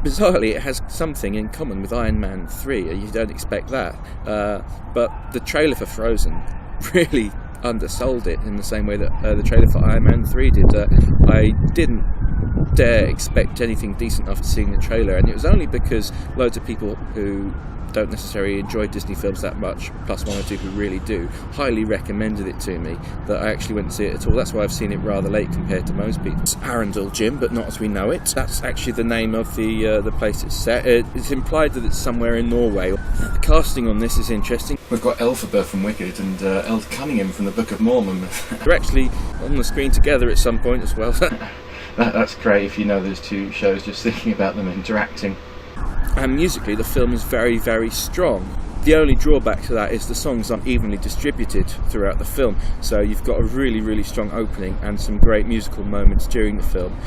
Bizarrely, it has something in common with Iron Man 3. You don't expect that. But the trailer for Frozen really undersold it in the same way that the trailer for Iron Man 3 did. I didn't dare expect anything decent after seeing the trailer, and it was only because loads of people who don't necessarily enjoy Disney films that much, plus one or two who really do, highly recommended it to me, that I actually went to see it at all. That's why I've seen it rather late compared to most people. It's Arundel, Jim, but not as we know it. That's actually the name of the place it's set. It's implied that it's somewhere in Norway. The casting on this is interesting. We've got Elphaba from Wicked and Eld Cunningham from the Book of Mormon. They're actually on the screen together at some point as well. That's great if you know those two shows, just thinking about them interacting. And musically, the film is very, very strong. The only drawback to that is the songs aren't evenly distributed throughout the film. So you've got a really, really strong opening and some great musical moments during the film.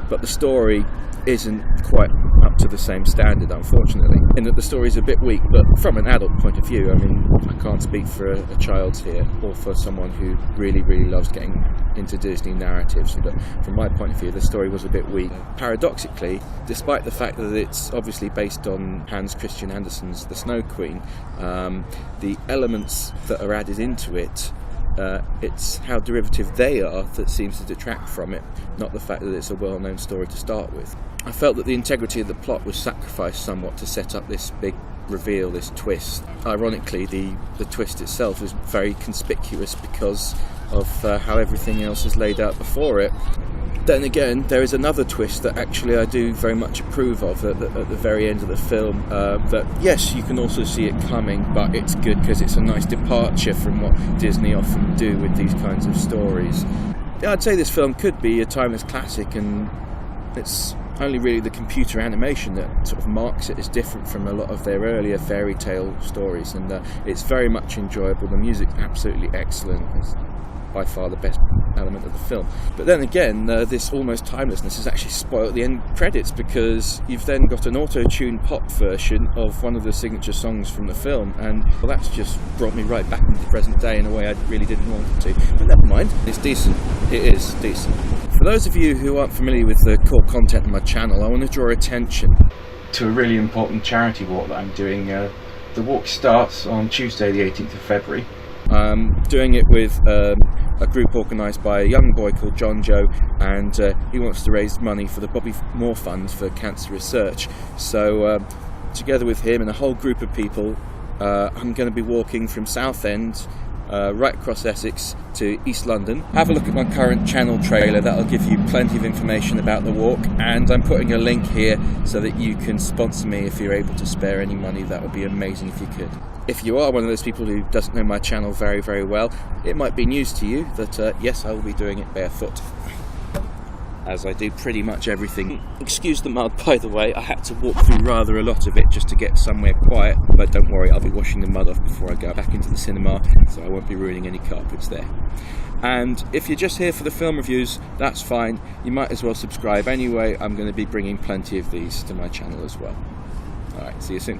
But the story isn't quite up to the same standard, unfortunately, in that the story's a bit weak. But from an adult point of view, I mean, I can't speak for a child here, or for someone who really, really loves getting into Disney narratives, but from my point of view, the story was a bit weak. Paradoxically, despite the fact that it's obviously based on Hans Christian Andersen's The Snow Queen, the elements that are added into it, it's how derivative they are that seems to detract from it, not the fact that it's a well-known story to start with. I felt that the integrity of the plot was sacrificed somewhat to set up this big reveal, this twist. Ironically, the twist itself is very conspicuous because of how everything else is laid out before it. Then again, there is another twist that actually I do very much approve of at the very end of the film, that yes, you can also see it coming, but it's good because it's a nice departure from what Disney often do with these kinds of stories. Yeah, I'd say this film could be a timeless classic, and it's only really the computer animation that sort of marks it as different from a lot of their earlier fairy tale stories, and it's very much enjoyable. The music's absolutely excellent. It's by far the best element of the film. But then again, this almost timelessness is actually spoiled at the end credits, because you've then got an auto-tuned pop version of one of the signature songs from the film, and well, that's just brought me right back into the present day in a way I really didn't want it to. But never mind, it's decent. It is decent. For those of you who aren't familiar with the core content of my channel, I want to draw attention to a really important charity walk that I'm doing. The walk starts on Tuesday the 18th of February. I'm doing it with a group organised by a young boy called John Joe, and he wants to raise money for the Bobby Moore Fund for cancer research. So together with him and a whole group of people, I'm going to be walking from Southend right across Essex to East London. Have a look at my current channel trailer, that'll give you plenty of information about the walk, and I'm putting a link here so that you can sponsor me if you're able to spare any money. That would be amazing if you could. If you are one of those people who doesn't know my channel very, very well, it might be news to you that yes, I will be doing it barefoot, as I do pretty much everything. Excuse the mud, by the way. I had to walk through rather a lot of it just to get somewhere quiet, but don't worry, I'll be washing the mud off before I go back into the cinema, so I won't be ruining any carpets there. And if you're just here for the film reviews, that's fine. You might as well subscribe anyway. I'm going to be bringing plenty of these to my channel as well. Alright, see you soon.